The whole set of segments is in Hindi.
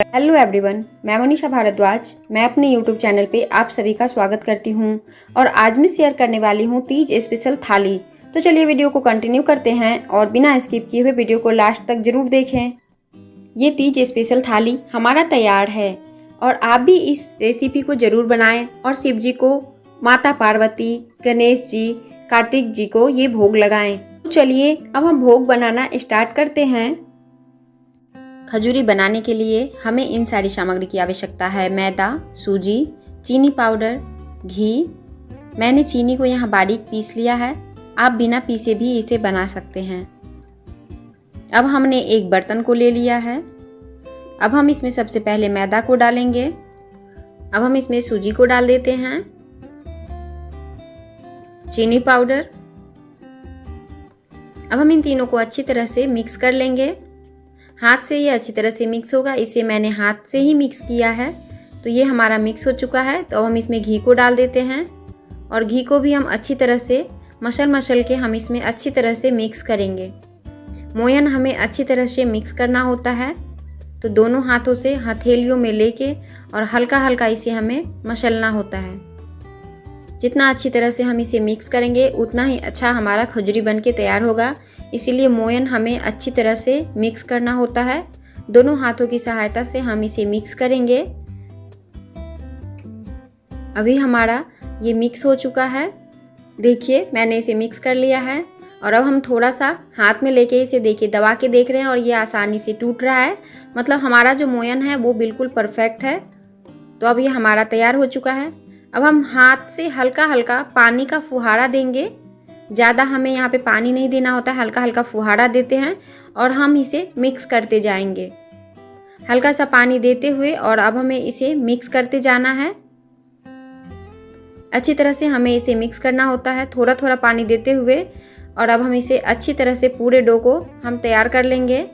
हेलो एवरीवन, मैं मनीषा भारद्वाज। मैं अपने यूट्यूब चैनल पे आप सभी का स्वागत करती हूँ और आज मैं शेयर करने वाली हूँ तीज स्पेशल थाली। तो चलिए वीडियो को कंटिन्यू करते हैं और बिना स्किप किए हुए वीडियो को लास्ट तक जरूर देखें। ये तीज स्पेशल थाली हमारा तैयार है और आप भी इस रेसिपी को जरूर बनाएं और शिव जी को, माता पार्वती, गणेश जी, कार्तिक जी को ये भोग लगाएं। तो चलिए अब हम भोग बनाना स्टार्ट करते हैं। खजूरी बनाने के लिए हमें इन सारी सामग्री की आवश्यकता है। मैदा, सूजी, चीनी पाउडर, घी। मैंने चीनी को यहाँ बारीक पीस लिया है, आप बिना पीसे भी इसे बना सकते हैं। अब हमने एक बर्तन को ले लिया है। अब हम इसमें सबसे पहले मैदा को डालेंगे। अब हम इसमें सूजी को डाल देते हैं, चीनी पाउडर। अब हम इन तीनों को अच्छी तरह से मिक्स कर लेंगे। हाथ से ये अच्छी तरह से मिक्स होगा, इसे मैंने हाथ से ही मिक्स किया है। तो ये हमारा मिक्स हो चुका है। तो अब हम इसमें घी को डाल देते हैं और घी को भी हम अच्छी तरह से मसल के हम इसमें अच्छी तरह से मिक्स करेंगे। मोयन हमें अच्छी तरह से मिक्स करना होता है। तो दोनों हाथों से हथेलियों में लेके और हल्का हल्का इसे हमें मसलना होता है। जितना अच्छी तरह से हम इसे मिक्स करेंगे उतना ही अच्छा हमारा खजूरी बन के तैयार होगा। इसीलिए मोयन हमें अच्छी तरह से मिक्स करना होता है। दोनों हाथों की सहायता से हम इसे मिक्स करेंगे। अभी हमारा ये मिक्स हो चुका है। देखिए मैंने इसे मिक्स कर लिया है और अब हम थोड़ा सा हाथ में लेके इसे देखिए दबा के देख रहे हैं और ये आसानी से टूट रहा है। मतलब हमारा जो मोयन है वो बिल्कुल परफेक्ट है। तो अब ये हमारा तैयार हो चुका है। अब हम हाथ से हल्का हल्का पानी का फुहारा देंगे। ज़्यादा हमें यहाँ पे पानी नहीं देना होता है, हल्का हल्का फुहारा देते हैं और हम इसे मिक्स करते जाएंगे हल्का सा पानी देते हुए। और अब हमें इसे मिक्स करते जाना है। अच्छी तरह से हमें इसे मिक्स करना होता है थोड़ा थोड़ा पानी देते हुए। और अब हम इसे अच्छी तरह से पूरे डो को हम तैयार कर लेंगे।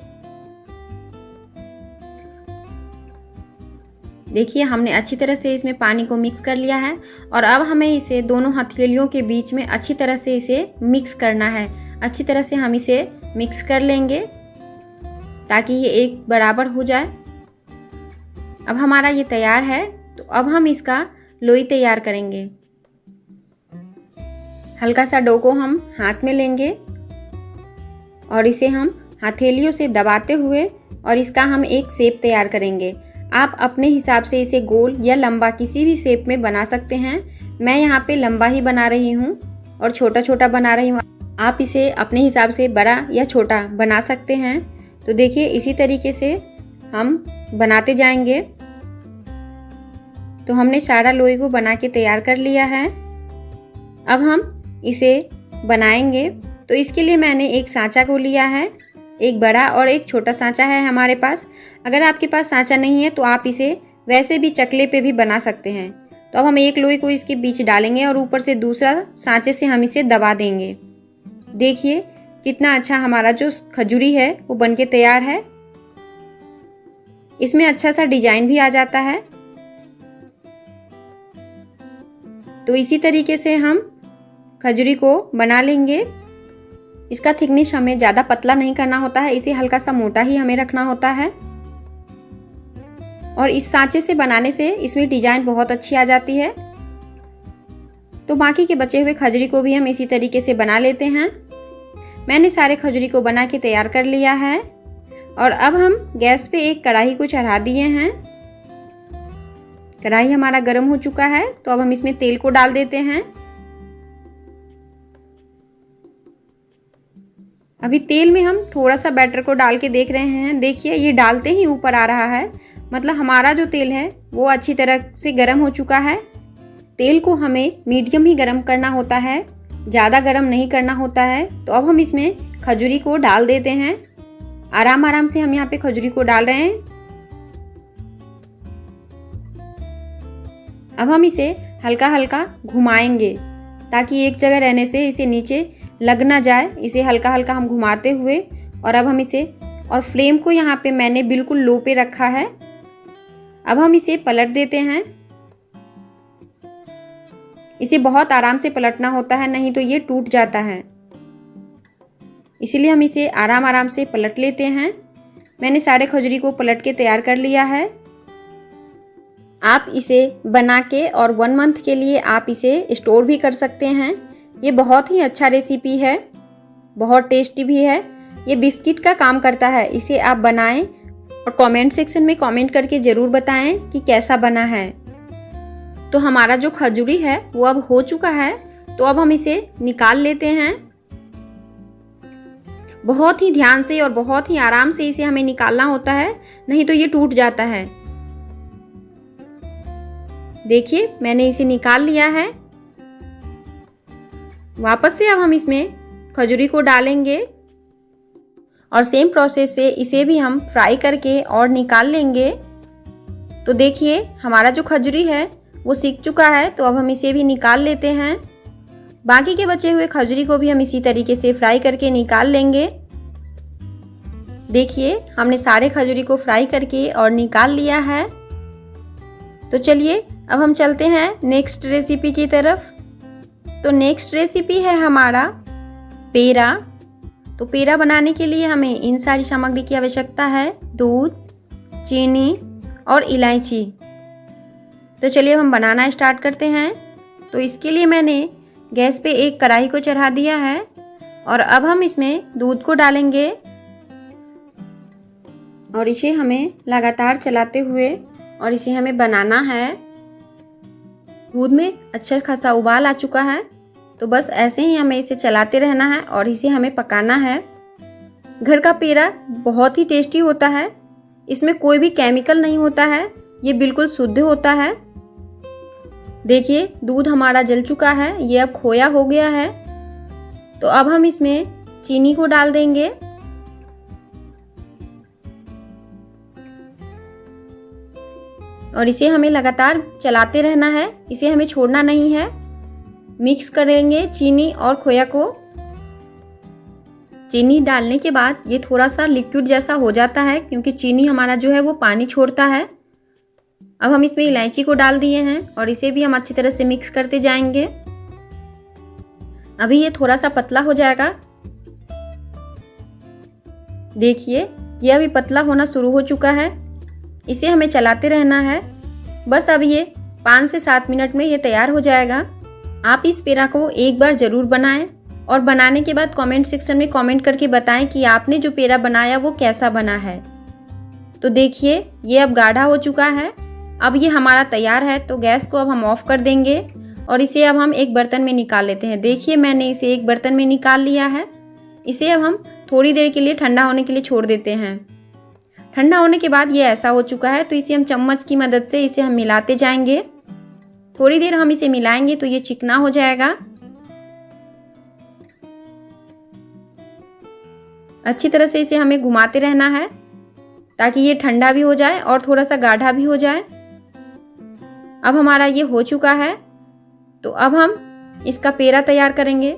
देखिए हमने अच्छी तरह से इसमें पानी को मिक्स कर लिया है और अब हमें इसे दोनों हथेलियों के बीच में अच्छी तरह से इसे मिक्स करना है। अच्छी तरह से हम इसे मिक्स कर लेंगे ताकि ये एक बराबर हो जाए। अब हमारा ये तैयार है। तो अब हम इसका लोई तैयार करेंगे। हल्का सा डो को हम हाथ में लेंगे और इसे हम हथेलियों से दबाते हुए और इसका हम एक शेप तैयार करेंगे। आप अपने हिसाब से इसे गोल या लंबा किसी भी शेप में बना सकते हैं। मैं यहाँ पे लंबा ही बना रही हूँ और छोटा छोटा बना रही हूँ। आप इसे अपने हिसाब से बड़ा या छोटा बना सकते हैं। तो देखिए इसी तरीके से हम बनाते जाएंगे। तो हमने सारा लोई को बना के तैयार कर लिया है। अब हम इसे बनाएंगे। तो इसके लिए मैंने एक सांचा को लिया है, एक बड़ा और एक छोटा सांचा है हमारे पास। अगर आपके पास सांचा नहीं है तो आप इसे वैसे भी चकले पे भी बना सकते हैं। तो अब हम एक लोई को इसके बीच डालेंगे और ऊपर से दूसरा सांचे से हम इसे दबा देंगे। देखिए कितना अच्छा हमारा जो खजूरी है वो बनके तैयार है। इसमें अच्छा सा डिजाइन भी आ जाता है। तो इसी तरीके से हम खजूरी को बना लेंगे। इसका थिकनेस हमें ज़्यादा पतला नहीं करना होता है, इसे हल्का सा मोटा ही हमें रखना होता है। और इस सांचे से बनाने से इसमें डिजाइन बहुत अच्छी आ जाती है। तो बाकी के बचे हुए खजूरी को भी हम इसी तरीके से बना लेते हैं। मैंने सारे खजूरी को बना के तैयार कर लिया है और अब हम गैस पे एक कढ़ाई को चढ़ा दिए हैं। कढ़ाई हमारा गर्म हो चुका है। तो अब हम इसमें तेल को डाल देते हैं। अभी तेल में हम थोड़ा सा बैटर को डाल के देख रहे हैं। देखिए ये डालते ही ऊपर आ रहा है, मतलब हमारा जो तेल है वो अच्छी तरह से गर्म हो चुका है। तेल को हमें मीडियम ही गर्म करना होता है, ज़्यादा गर्म नहीं करना होता है। तो अब हम इसमें खजूरी को डाल देते हैं। आराम आराम से हम यहाँ पे खजूरी को डाल रहे हैं। अब हम इसे हल्का हल्का घुमाएंगे ताकि एक जगह रहने से इसे नीचे लग ना जाए। इसे हल्का हल्का हम घुमाते हुए और अब हम इसे, और फ्लेम को यहाँ पे मैंने बिल्कुल लो पे रखा है। अब हम इसे पलट देते हैं। इसे बहुत आराम से पलटना होता है, नहीं तो ये टूट जाता है। इसीलिए हम इसे आराम आराम से पलट लेते हैं। मैंने सारे खजूरी को पलट के तैयार कर लिया है। आप इसे बना के और 1 मंथ के लिए आप इसे स्टोर भी कर सकते हैं। ये बहुत ही अच्छा रेसिपी है, बहुत टेस्टी भी है। ये बिस्किट का काम करता है। इसे आप बनाएं और कमेंट सेक्शन में कमेंट करके ज़रूर बताएं कि कैसा बना है। तो हमारा जो खजूरी है वो अब हो चुका है, तो अब हम इसे निकाल लेते हैं। बहुत ही ध्यान से और बहुत ही आराम से इसे हमें निकालना होता है, नहीं तो ये टूट जाता है। देखिए मैंने इसे निकाल लिया है। वापस से अब हम इसमें खजूरी को डालेंगे और सेम प्रोसेस से इसे भी हम फ्राई करके और निकाल लेंगे। तो देखिए हमारा जो खजूरी है वो सीख चुका है, तो अब हम इसे भी निकाल लेते हैं। बाकी के बचे हुए खजूरी को भी हम इसी तरीके से फ्राई करके निकाल लेंगे। देखिए हमने सारे खजूरी को फ्राई करके और निकाल लिया है। तो चलिए अब हम चलते हैं नेक्स्ट रेसिपी की तरफ। तो नेक्स्ट रेसिपी है हमारा पेड़ा। तो पेड़ा बनाने के लिए हमें इन सारी सामग्री की आवश्यकता है: दूध, चीनी और इलायची। तो चलिए हम बनाना स्टार्ट करते हैं। तो इसके लिए मैंने गैस पे एक कढ़ाई को चढ़ा दिया है और अब हम इसमें दूध को डालेंगे और इसे हमें लगातार चलाते हुए और इसे हमें बनाना है। दूध में अच्छा खासा उबाल आ चुका है, तो बस ऐसे ही हमें इसे चलाते रहना है और इसे हमें पकाना है। घर का पेड़ा बहुत ही टेस्टी होता है, इसमें कोई भी केमिकल नहीं होता है, ये बिल्कुल शुद्ध होता है। देखिए दूध हमारा जल चुका है, ये अब खोया हो गया है। तो अब हम इसमें चीनी को डाल देंगे और इसे हमें लगातार चलाते रहना है, इसे हमें छोड़ना नहीं है। मिक्स करेंगे चीनी और खोया को। चीनी डालने के बाद ये थोड़ा सा लिक्विड जैसा हो जाता है, क्योंकि चीनी हमारा जो है वो पानी छोड़ता है। अब हम इसमें इलायची को डाल दिए हैं और इसे भी हम अच्छी तरह से मिक्स करते जाएंगे। अभी ये थोड़ा सा पतला हो जाएगा। देखिए ये अभी पतला होना शुरू हो चुका है, इसे हमें चलाते रहना है। बस अब ये 5 से 7 मिनट में ये तैयार हो जाएगा। आप इस पेड़ा को एक बार ज़रूर बनाएं और बनाने के बाद कमेंट सेक्शन में कमेंट करके बताएं कि आपने जो पेड़ा बनाया वो कैसा बना है। तो देखिए ये अब गाढ़ा हो चुका है, अब ये हमारा तैयार है। तो गैस को अब हम ऑफ कर देंगे और इसे अब हम एक बर्तन में निकाल लेते हैं। देखिए मैंने इसे एक बर्तन में निकाल लिया है। इसे अब हम थोड़ी देर के लिए ठंडा होने के लिए छोड़ देते हैं। ठंडा होने के बाद ये ऐसा हो चुका है, तो इसे हम चम्मच की मदद से इसे हम मिलाते जाएंगे। थोड़ी देर हम इसे मिलाएंगे तो ये चिकना हो जाएगा। अच्छी तरह से इसे हमें घुमाते रहना है ताकि ये ठंडा भी हो जाए और थोड़ा सा गाढ़ा भी हो जाए। अब हमारा ये हो चुका है, तो अब हम इसका पेड़ा तैयार करेंगे।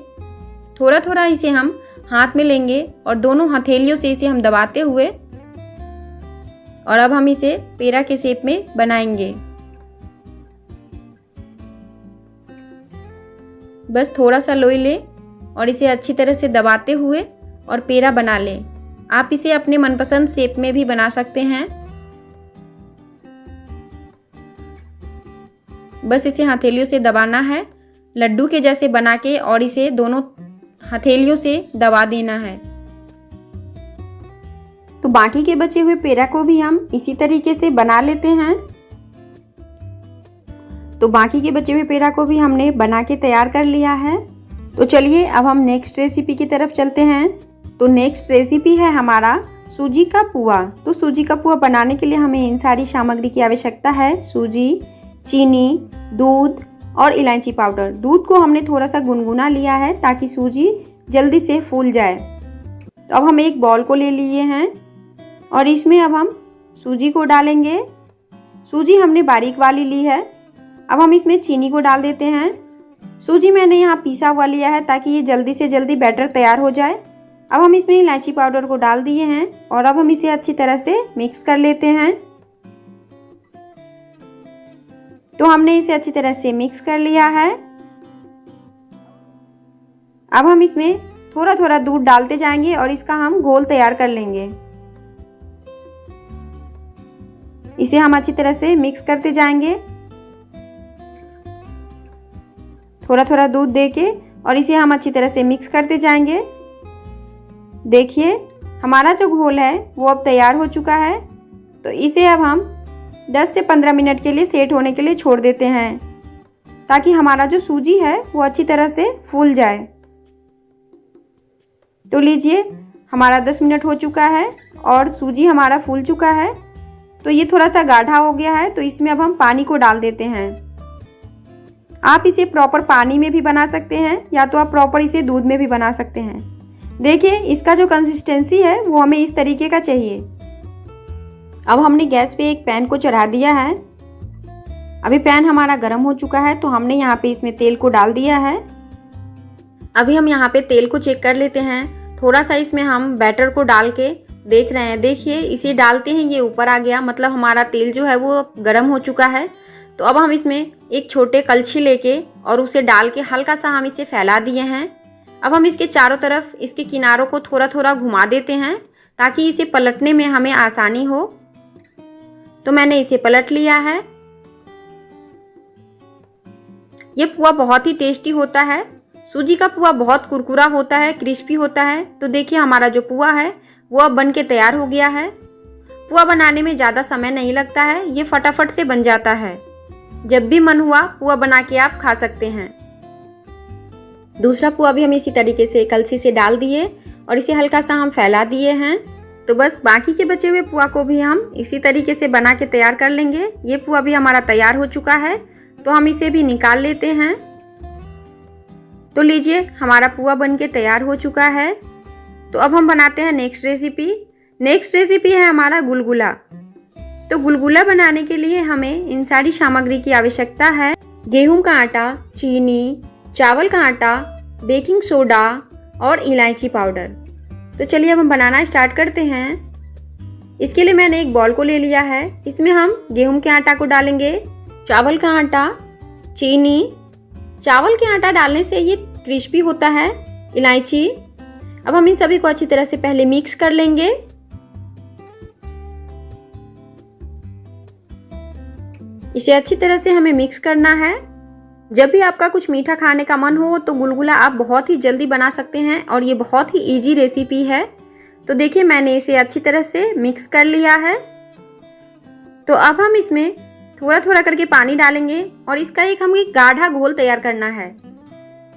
थोड़ा थोड़ा इसे हम हाथ में लेंगे और दोनों हथेलियों से इसे हम दबाते हुए और अब हम इसे पेड़ा के शेप में बनाएंगे। बस थोड़ा सा लोई ले और इसे अच्छी तरह से दबाते हुए और पेड़ा बना लें। आप इसे अपने मनपसंद शेप में भी बना सकते हैं। बस इसे हथेलियों से दबाना है, लड्डू के जैसे बना के, और इसे दोनों हथेलियों से दबा देना है। तो बाकी के बचे हुए पेड़ा को भी हम इसी तरीके से बना लेते हैं। तो बाकी के बचे हुए पेड़ा को भी हमने बना के तैयार कर लिया है। तो चलिए अब हम नेक्स्ट रेसिपी की तरफ चलते हैं। तो नेक्स्ट रेसिपी है हमारा सूजी का पुआ। तो सूजी का पुआ बनाने के लिए हमें इन सारी सामग्री की आवश्यकता है: सूजी, चीनी, दूध और इलायची पाउडर। दूध को हमने थोड़ा सा गुनगुना लिया है ताकि सूजी जल्दी से फूल जाए। तो अब हम एक बॉल को ले लिए हैं और इसमें अब हम सूजी को डालेंगे। सूजी हमने बारीक वाली ली है। अब हम इसमें चीनी को डाल देते हैं। सूजी मैंने यहाँ पीसा हुआ लिया है ताकि ये जल्दी से जल्दी बैटर तैयार हो जाए। अब हम इसमें इलायची पाउडर को डाल दिए हैं और अब हम इसे अच्छी तरह से मिक्स कर लेते हैं। तो हमने इसे अच्छी तरह से मिक्स कर लिया है। अब हम इसमें थोड़ा थोड़ा दूध डालते जाएंगे और इसका हम घोल तैयार कर लेंगे। इसे हम अच्छी तरह से मिक्स करते जाएंगे, थोड़ा थोड़ा दूध देके, और इसे हम अच्छी तरह से मिक्स करते जाएंगे। देखिए हमारा जो घोल है वो अब तैयार हो चुका है। तो इसे अब हम 10 से 15 मिनट के लिए सेट होने के लिए छोड़ देते हैं, ताकि हमारा जो सूजी है वो अच्छी तरह से फूल जाए। तो लीजिए हमारा 10 मिनट हो चुका है और सूजी हमारा फूल चुका है। तो ये थोड़ा सा गाढ़ा हो गया है, तो इसमें अब हम पानी को डाल देते हैं। आप इसे प्रॉपर पानी में भी बना सकते हैं, या तो आप प्रॉपर इसे दूध में भी बना सकते हैं। देखिए इसका जो कंसिस्टेंसी है वो हमें इस तरीके का चाहिए। अब हमने गैस पे एक पैन को चढ़ा दिया है। अभी पैन हमारा गर्म हो चुका है, तो हमने यहाँ पे इसमें तेल को डाल दिया है। अभी हम यहाँ पे तेल को चेक कर लेते हैं। थोड़ा सा इसमें हम बैटर को डाल के देख रहे हैं। देखिए इसे डालते हैं, ये ऊपर आ गया, मतलब हमारा तेल जो है वो गर्म हो चुका है। तो अब हम इसमें एक छोटे कलछी लेके और उसे डाल के हल्का सा हम इसे फैला दिए हैं। अब हम इसके चारों तरफ इसके किनारों को थोड़ा थोड़ा घुमा देते हैं, ताकि इसे पलटने में हमें आसानी हो। तो मैंने इसे पलट लिया है। ये पुआ बहुत ही टेस्टी होता है। सूजी का पुआ बहुत कुरकुरा होता है, क्रिस्पी होता है। तो देखिए हमारा जो पुआ है वो अब बन के तैयार हो गया है। पुआ बनाने में ज़्यादा समय नहीं लगता है, ये फटाफट से बन जाता है। जब भी मन हुआ पुआ बना के आप खा सकते हैं। दूसरा पुआ भी हम इसी तरीके से कलछी से डाल दिए और इसे हल्का सा हम फैला दिए हैं। तो बस बाकी के बचे हुए पुआ को भी हम इसी तरीके से बना के तैयार कर लेंगे। ये पुआ भी हमारा तैयार हो चुका है, तो हम इसे भी निकाल लेते हैं। तो लीजिए हमारा पुआ बन के तैयार हो चुका है। तो अब हम बनाते हैं नेक्स्ट रेसिपी। नेक्स्ट रेसिपी है हमारा गुलगुला। तो गुलगुला बनाने के लिए हमें इन सारी सामग्री की आवश्यकता है। गेहूं का आटा, चीनी, चावल का आटा, बेकिंग सोडा और इलायची पाउडर। तो चलिए अब हम बनाना स्टार्ट करते हैं। इसके लिए मैंने एक बॉल को ले लिया है। इसमें हम गेहूं के आटा को डालेंगे, चावल का आटा, चीनी। चावल के आटा डालने से ये क्रिस्पी होता है, इलायची। अब हम इन सभी को अच्छी तरह से पहले मिक्स कर लेंगे। इसे अच्छी तरह से हमें मिक्स करना है। जब भी आपका कुछ मीठा खाने का मन हो तो गुलगुला आप बहुत ही जल्दी बना सकते हैं, और ये बहुत ही इजी रेसिपी है। तो देखिए मैंने इसे अच्छी तरह से मिक्स कर लिया है। तो अब हम इसमें थोड़ा थोड़ा करके पानी डालेंगे और इसका एक हमें गाढ़ा घोल तैयार करना है।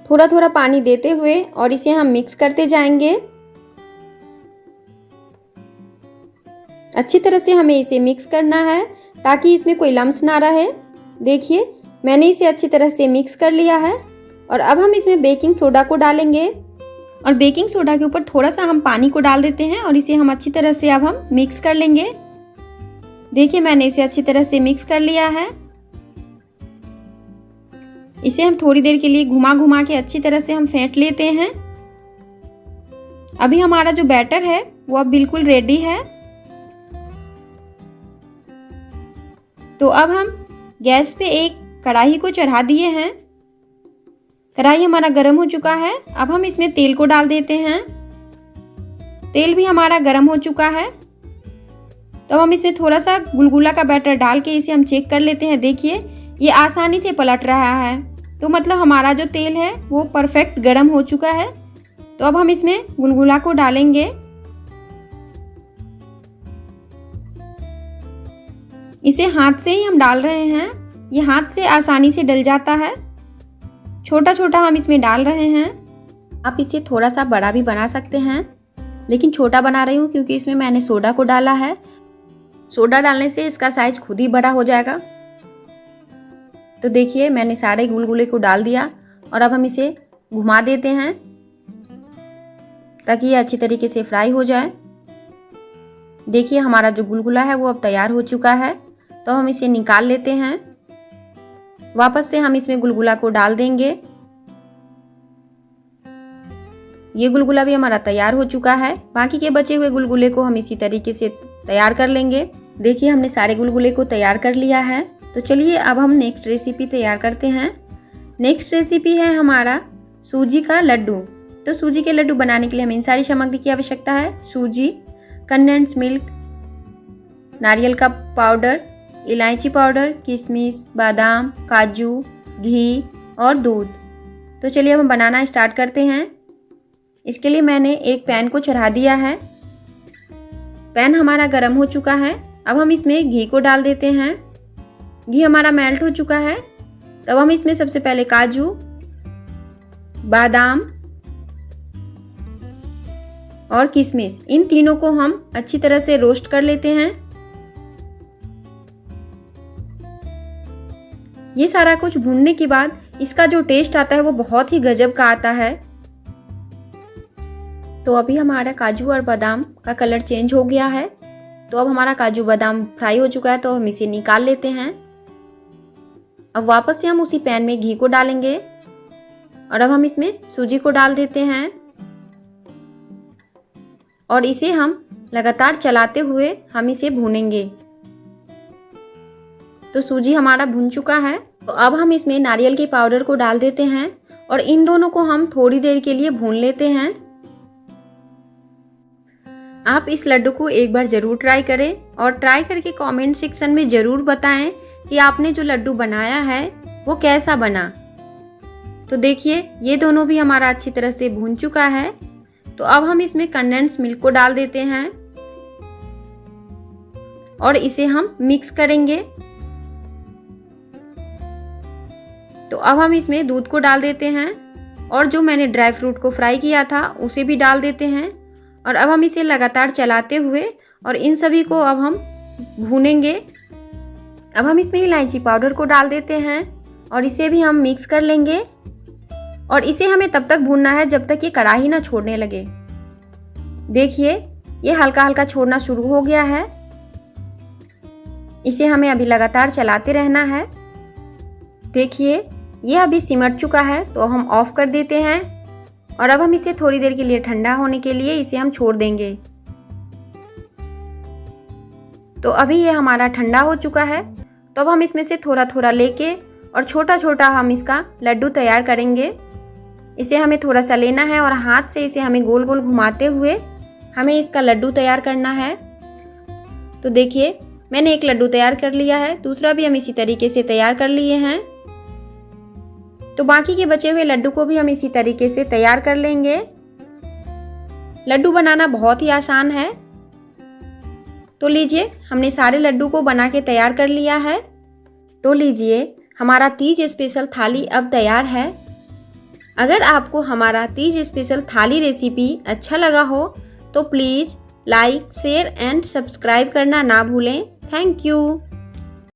थोड़ा थोड़ा पानी देते हुए और इसे हम मिक्स करते जाएंगे। अच्छी तरह से हमें इसे मिक्स करना है, ताकि इसमें कोई लम्स ना रहे। देखिए मैंने इसे अच्छी तरह से मिक्स कर लिया है। और अब हम इसमें बेकिंग सोडा को डालेंगे, और बेकिंग सोडा के ऊपर थोड़ा सा हम पानी को डाल देते हैं और इसे हम अच्छी तरह से अब हम मिक्स कर लेंगे। देखिए मैंने इसे अच्छी तरह से मिक्स कर लिया है। इसे हम थोड़ी देर के लिए घुमा घुमा के अच्छी तरह से हम फेंट लेते हैं। अभी हमारा जो बैटर है वो अब बिल्कुल रेडी है। तो अब हम गैस पे एक कढ़ाई को चढ़ा दिए हैं। कढ़ाई हमारा गर्म हो चुका है। अब हम इसमें तेल को डाल देते हैं। तेल भी हमारा गर्म हो चुका है। तो हम इसमें थोड़ा सा गुलगुला का बैटर डाल के इसे हम चेक कर लेते हैं। देखिए ये आसानी से पलट रहा है, तो मतलब हमारा जो तेल है वो परफेक्ट गर्म हो चुका है। तो अब हम इसमें गुलगुला को डालेंगे। इसे हाथ से ही हम डाल रहे हैं, ये हाथ से आसानी से डल जाता है। छोटा छोटा हम इसमें डाल रहे हैं। आप इसे थोड़ा सा बड़ा भी बना सकते हैं, लेकिन छोटा बना रही हूँ क्योंकि इसमें मैंने सोडा को डाला है। सोडा डालने से इसका साइज खुद ही बड़ा हो जाएगा। तो देखिए मैंने सारे गुलगुले को डाल दिया और अब हम इसे घुमा देते हैं, ताकि ये अच्छी तरीके से फ्राई हो जाए। देखिए हमारा जो गुलगुला है वो अब तैयार हो चुका है। तो हम इसे निकाल लेते हैं। वापस से हम इसमें गुलगुला को डाल देंगे। ये गुलगुला भी हमारा तैयार हो चुका है। बाकी के बचे हुए गुलगुले को हम इसी तरीके से तैयार कर लेंगे। देखिए हमने सारे गुलगुले को तैयार कर लिया है। तो चलिए अब हम नेक्स्ट रेसिपी तैयार करते हैं। नेक्स्ट रेसिपी है हमारा सूजी का लड्डू। तो सूजी के लड्डू बनाने के लिए हमें इन सारी सामग्री की आवश्यकता है। सूजी, कंडेंस मिल्क, नारियल का पाउडर, इलायची पाउडर, किशमिश, बादाम, काजू, घी और दूध। तो चलिए हम बनाना स्टार्ट करते हैं। इसके लिए मैंने एक पैन को चढ़ा दिया है। पैन हमारा गर्म हो चुका है। अब हम इसमें घी को डाल देते हैं। घी हमारा मेल्ट हो चुका है। तब हम इसमें सबसे पहले काजू, बादाम और किशमिश, इन तीनों को हम अच्छी तरह से रोस्ट कर लेते हैं। ये सारा कुछ भूनने के बाद इसका जो टेस्ट आता है वो बहुत ही गजब का आता है। तो अभी हमारा काजू और बादाम का कलर चेंज हो गया है। तो अब हमारा काजू बादाम फ्राई हो चुका है, तो हम इसे निकाल लेते हैं। अब वापस से हम उसी पैन में घी को डालेंगे और अब हम इसमें सूजी को डाल देते हैं और इसे हम लगातार चलाते हुए हम इसे भूनेंगे। तो सूजी हमारा भून चुका है। तो अब हम इसमें नारियल के पाउडर को डाल देते हैं और इन दोनों को हम थोड़ी देर के लिए भून लेते हैं। आप इस लड्डू को एक बार जरूर ट्राई करें और ट्राई करके कमेंट सेक्शन में जरूर बताएं कि आपने जो लड्डू बनाया है वो कैसा बना। तो देखिए ये दोनों भी हमारा अच्छी तरह से भून चुका है। तो अब हम इसमें कंडेंस मिल्क को डाल देते हैं और इसे हम मिक्स करेंगे। तो अब हम इसमें दूध को डाल देते हैं और जो मैंने ड्राई फ्रूट को फ्राई किया था उसे भी डाल देते हैं और अब हम इसे लगातार चलाते हुए और इन सभी को अब हम भूनेंगे। अब हम इसमें इलायची पाउडर को डाल देते हैं और इसे भी हम मिक्स कर लेंगे और इसे हमें तब तक भूनना है जब तक ये कढ़ाई ना छोड़ने लगे। देखिए ये हल्का हल्का छोड़ना शुरू हो गया है। इसे हमें अभी लगातार चलाते रहना है। देखिए ये अभी सिमट चुका है, तो हम ऑफ कर देते हैं और अब हम इसे थोड़ी देर के लिए ठंडा होने के लिए इसे हम छोड़ देंगे। तो अभी ये हमारा ठंडा हो चुका है। तो अब हम इसमें से थोड़ा थोड़ा लेके और छोटा छोटा हम इसका लड्डू तैयार करेंगे। इसे हमें थोड़ा सा लेना है और हाथ से इसे हमें गोल गोल घुमाते हुए हमें इसका लड्डू तैयार करना है। तो देखिए मैंने एक लड्डू तैयार कर लिया है, दूसरा भी हम इसी तरीके से तैयार कर लिए हैं। तो बाकी के बचे हुए लड्डू को भी हम इसी तरीके से तैयार कर लेंगे। लड्डू बनाना बहुत ही आसान है। तो लीजिए हमने सारे लड्डू को बना के तैयार कर लिया है। तो लीजिए हमारा तीज स्पेशल थाली अब तैयार है। अगर आपको हमारा तीज स्पेशल थाली रेसिपी अच्छा लगा हो तो please like, share and subscribe करना ना भूलें। Thank you.